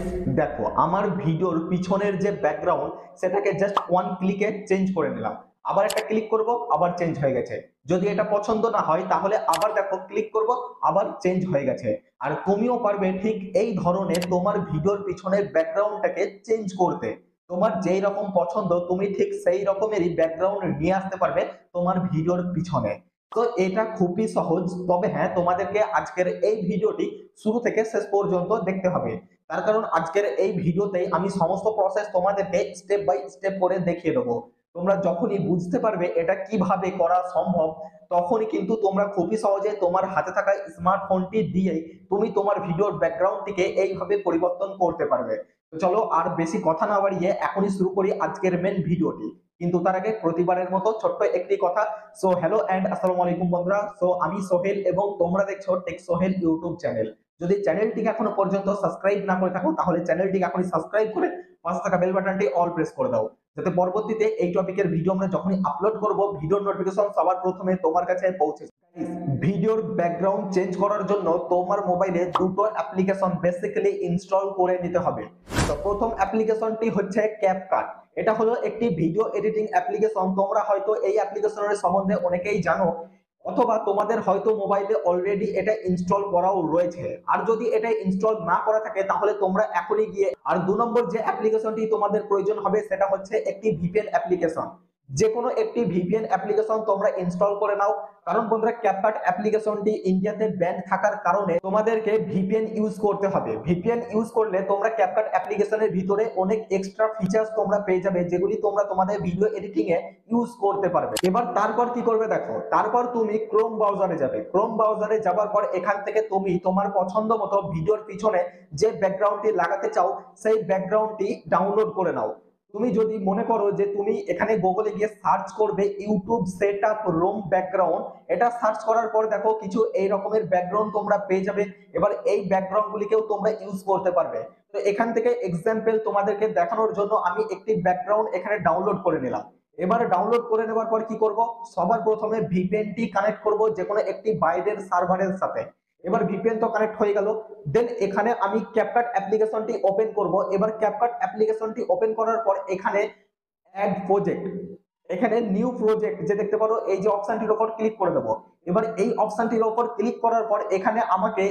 Guys দেখো, আমার ভিডিওর পিছনের যে ব্যাকগ্রাউন্ড সেটাকে জাস্ট ওয়ান ক্লিকে চেঞ্জ করে নিলাম। আবার একটা ক্লিক করব, আবার চেঞ্জ হয়ে গেছে। যদি এটা পছন্দ না হয় তাহলে আবার দেখো ক্লিক করব, আবার চেঞ্জ হয়ে গেছে। আর তুমিও পারবে ঠিক এই ধরনের তোমার ভিডিওর পিছনের ব্যাকগ্রাউন্ডটাকে চেঞ্জ করতে। তোমার যেই রকম পছন্দ তুমি ঠিক সেই রকমেরই ব্যাকগ্রাউন্ড নিয়ে আসতে পারবে তোমার ভিডিওর পিছনে। তো এটা খুবই সহজ, তবে হ্যাঁ, তোমাদেরকে আজকের এই ভিডিওটি শুরু থেকে শেষ পর্যন্ত দেখতে হবে। তার কারণ আজকের এই ভিডিওতে আমি সমস্ত প্রসেস তোমাদেরকে স্টেপ বাই স্টেপ করে দেখিয়ে দেবো। তোমরা যখনই বুঝতে পারবে এটা কিভাবে করা সম্ভব, তখনই কিন্তু তোমরা খুবই সহজে তোমার হাতে থাকা স্মার্টফোনটি দিয়েই তুমি তোমার ভিডিওর ব্যাকগ্রাউন্ডটিকে এইভাবে পরিবর্তন করতে পারবে। তো চলো আর বেশি কথা না বাড়িয়ে এখনই শুরু করি আজকের মেন ভিডিওটি। কিন্তু তার আগে প্রতিবারের মতো ছোট্ট একটি কথা। সো হ্যালো এন্ড আসসালামু আলাইকুম বন্ধুরা। সো আমি সোহেল এবং তোমরা দেখছো টেক সোহেল ইউটিউব চ্যানেল। যদি চ্যানেলটিকে এখনো পর্যন্ত সাবস্ক্রাইব না করে থাকো তাহলে চ্যানেলটিকে এখনই সাবস্ক্রাইব করে পাশে থাকা বেল বাটনটি অল প্রেস করে দাও, যাতে পরবর্তীতে এই টপিকের ভিডিও আমরা যখনই আপলোড করব ভিডিওর নোটিফিকেশন সবার প্রথমে তোমার কাছে পৌঁছে যায়। ভিডিওর ব্যাকগ্রাউন্ড চেঞ্জ করার জন্য তোমার মোবাইলে দুটো অ্যাপ্লিকেশন বেসিক্যালি ইনস্টল করে নিতে হবে। তো প্রথম অ্যাপ্লিকেশনটি হচ্ছে ক্যাপকাট। এটা হলো একটি ভিডিও এডিটিং অ্যাপ্লিকেশন। তোমরা হয়তো এই অ্যাপ্লিকেশনের সম্বন্ধে অনেকেই জানো, অথবা তোমাদের হয়তো মোবাইলে অলরেডি এটা ইনস্টল করাও রয়েছে। আর যদি এটা ইনস্টল না করা থাকে তাহলে তোমরা এখনই গিয়ে আর 2 নম্বর যে অ্যাপ্লিকেশনটি তোমাদের প্রয়োজন হবে সেটা হচ্ছে একটি ভিপিএন অ্যাপ্লিকেশন। যে কোনো একটি ভিপিএন অ্যাপ্লিকেশন তোমরা ইনস্টল করে নাও। কারণ বন্ধুরা, ক্যাপকাট অ্যাপ্লিকেশনটি ইন্ডিয়াতে ব্যান থাকার কারণে তোমাদেরকে ভিপিএন ইউজ করতে হবে। ভিপিএন ইউজ করলে তোমরা ক্যাপকাট অ্যাপ্লিকেশনের ভিতরে অনেক এক্সট্রা ফিচার্স তোমরা পেয়ে যাবে, যেগুলি তোমরা তোমাদের ভিডিও এডিটিং এ ইউজ করতে পারবে। এবার তারপর কি করবে দেখো, তারপর তুমি ক্রোম ব্রাউজারে যাবে। ক্রোম ব্রাউজারে যাওয়ার পর এখান থেকে তুমি তোমার পছন্দ মতো ভিডিওর পিছনে যে ব্যাকগ্রাউন্ডটি লাগাতে চাও সেই ব্যাকগ্রাউন্ডটি ডাউনলোড করে নাও। তুমি যদি মনে করো যে তুমি এখানে গুগলে গিয়ে সার্চ করবে ইউটিউব সেটআপ রোম ব্যাকগ্রাউন্ড, এটা সার্চ করার পর দেখো কিছু এই রকমের ব্যাকগ্রাউন্ড তোমরা পেয়ে যাবে। এবার এই ব্যাকগ্রাউন্ড গুলিকেও তোমরা ইউজ করতে পারবে। তো এখান থেকে এক্সাম্পল তোমাদেরকে দেখানোর জন্য আমি একটি ব্যাকগ্রাউন্ড এখানে ডাউনলোড করে নিলাম। এবার ডাউনলোড করে নেওয়ার পর কি করব, সবার প্রথমে ভিপিএনটি কানেক্ট করব যে কোনো একটি বাইরের সার্ভারের সাথে। এবার ভিপিএন তো কানেক্ট হয়ে গেল। দেন এখানে আমি ক্যাপকাট অ্যাপ্লিকেশনটি ওপেন করব। এবার ক্যাপকাট অ্যাপ্লিকেশনটি ওপেন করার পর এখানে অ্যাড প্রজেক্ট, এখানে নিউ প্রজেক্ট যে দেখতে পারো এই যে অপশনটির উপর ক্লিক করে দেবো। এবার এই অপশনটির উপর ক্লিক করার পর এখানে আমাকে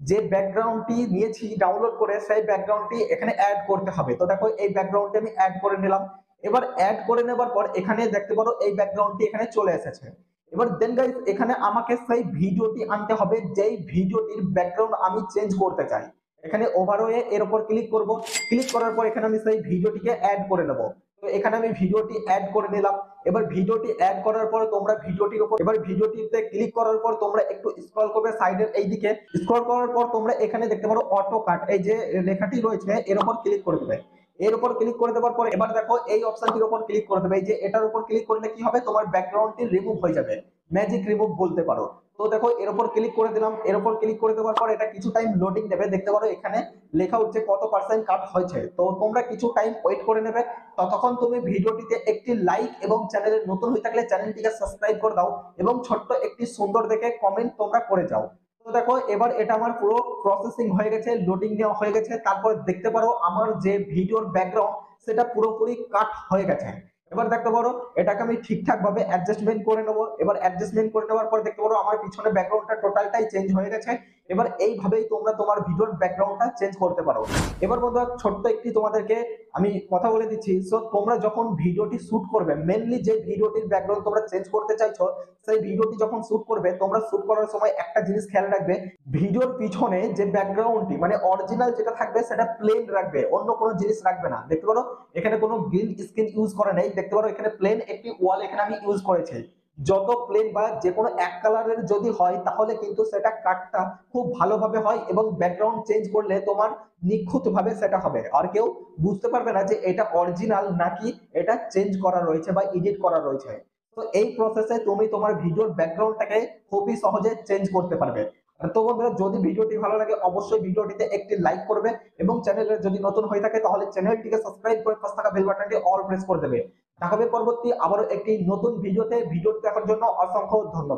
যে ব্যাকগ্রাউন্ডটি নিয়েছি ডাউনলোড করে সেই ব্যাকগ্রাউন্ডটি এখানে অ্যাড করতে হবে। তো দেখো এই ব্যাকগ্রাউন্ডটি আমি অ্যাড করে নিলাম। এবার অ্যাড করে নেবার পর এখানে দেখতে পারো এই ব্যাকগ্রাউন্ডটি এখানে চলে এসেছে। এবার দেন গাইস এখানে আমাকে সেই ভিডিওটি আনতে হবে যেই ভিডিওটির ব্যাকগ্রাউন্ড আমি চেঞ্জ করতে চাই। এখানে ওভারওয়ে এর উপর ক্লিক করব। ক্লিক করার পর এখানে আমি সেই ভিডিওটিকে অ্যাড করে নেব। তো এখানে আমি ভিডিওটি অ্যাড করে নিলাম। এবার ভিডিওটি অ্যাড করার পর তোমরা ভিডিওটির উপর, এবার ভিডিওটিতে ক্লিক করার পর তোমরা একটু স্ক্রল করবে সাইডের এই দিকে। স্ক্রল করার পর তোমরা এখানে দেখতে পারো অটো কাট, এই যে লেখাটি রয়েছে এর উপর ক্লিক করে দেবে। এর উপর ক্লিক করে দেওয়ার পর এবার দেখো এই অপশনটির উপর ক্লিক করে দেবে। এই যে এটার উপর ক্লিক করলে কি হবে, তোমার ব্যাকগ্রাউন্ডটি রিমুভ হয়ে যাবে, ম্যাজিক রিমুভ বলতে পারো। তো দেখো এর উপর ক্লিক করে দিলাম। এর উপর ক্লিক করে দেওয়ার পর এটা কিছু টাইম লোডিং নেবে। দেখতে পারো এখানে লেখা হচ্ছে কত পার্সেন্ট কাট হয়েছে। তো তোমরা কিছু টাইম ওয়েট করে নেবে। ততক্ষণ তুমি ভিডিওটিতে একটি লাইক এবং চ্যানেলে নতুন হয়ে থাকলে চ্যানেলটিকে সাবস্ক্রাইব করে দাও এবং ছোট্ট একটি সুন্দর দেখে কমেন্ট তোমরা করে যাও। তো দেখো এবার এটা আমার পুরো প্রসেসিং হয়ে গেছে, লোডিং নেওয়া হয়ে গেছে। তারপর দেখতে পারো আমার যে ভিডিওর ব্যাকগ্রাউন্ড সেটা পুরোপুরি কাট হয়ে গেছে। এবার দেখতে পারো এটাকে আমি ঠিকঠাক ভাবে অ্যাডজাস্টমেন্ট করে নেবো। এবার অ্যাডজাস্টমেন্ট করে নেওয়ার পর দেখতে পারো আমার পিছনে ব্যাকগ্রাউন্ডটা টোটালটাই চেঞ্জ হয়ে গেছে। এবার এইভাবেই তোমরা তোমার ভিডিওর ব্যাকগ্রাউন্ডটা চেঞ্জ করতে পারো। এবার বন্ধুরা ছোট্ট একটি তোমাদেরকে আমি কথা বলে দিচ্ছি। সো তোমরা যখন ভিডিওটি শুট করবে, মেনলি যে ভিডিওটির ব্যাকগ্রাউন্ড তোমরা চেঞ্জ করতে চাইছো সেই ভিডিওটি যখন শুট করবে, তোমরা শুট করার সময় একটা জিনিস খেয়াল রাখবে, ভিডিওর পিছনে যে ব্যাকগ্রাউন্ডটি মানে অরিজিনাল যেটা থাকবে সেটা প্লেন রাখবে, অন্য কোনো জিনিস রাখবে না। দেখতে পারো এখানে কোনো গ্রিন স্ক্রিন ইউজ করা নেই। দেখতে পারো এখানে প্লেন একটি ওয়াল এখানে আমি ইউজ করেছি। যত প্লেন বা যে কোনো এক কালারের যদি হয় তাহলে কিন্তু সেটা কাটটা খুব ভালোভাবে হয় এবং ব্যাকগ্রাউন্ড চেঞ্জ করলে তোমার নিখুঁত ভাবে সেটা হবে, আর কেউ বুঝতে পারবে না যে এটা অরিজিনাল নাকি এটা চেঞ্জ করা রয়েছে বা এডিট করা রয়েছে। তো এই প্রসেসে তুমি তোমার ভিডিওর ব্যাকগ্রাউন্ডটাকে খুবই সহজে চেঞ্জ করতে পারবে। তো বন্ধুরা, যদি ভিডিওটি ভালো লাগে অবশ্যই ভিডিওটিতে একটি লাইক করবে এবং চ্যানেলে যদি নতুন হয়ে থাকে তাহলে চ্যানেলটিকে সাবস্ক্রাইব করে পাশে থাকা বেল বাটনটি অল প্রেস করে দেবে। দেখা হবে পরবর্তী আবারও একটি নতুন ভিডিওতে। ভিডিওটি দেখার জন্য অসংখ্য ধন্যবাদ।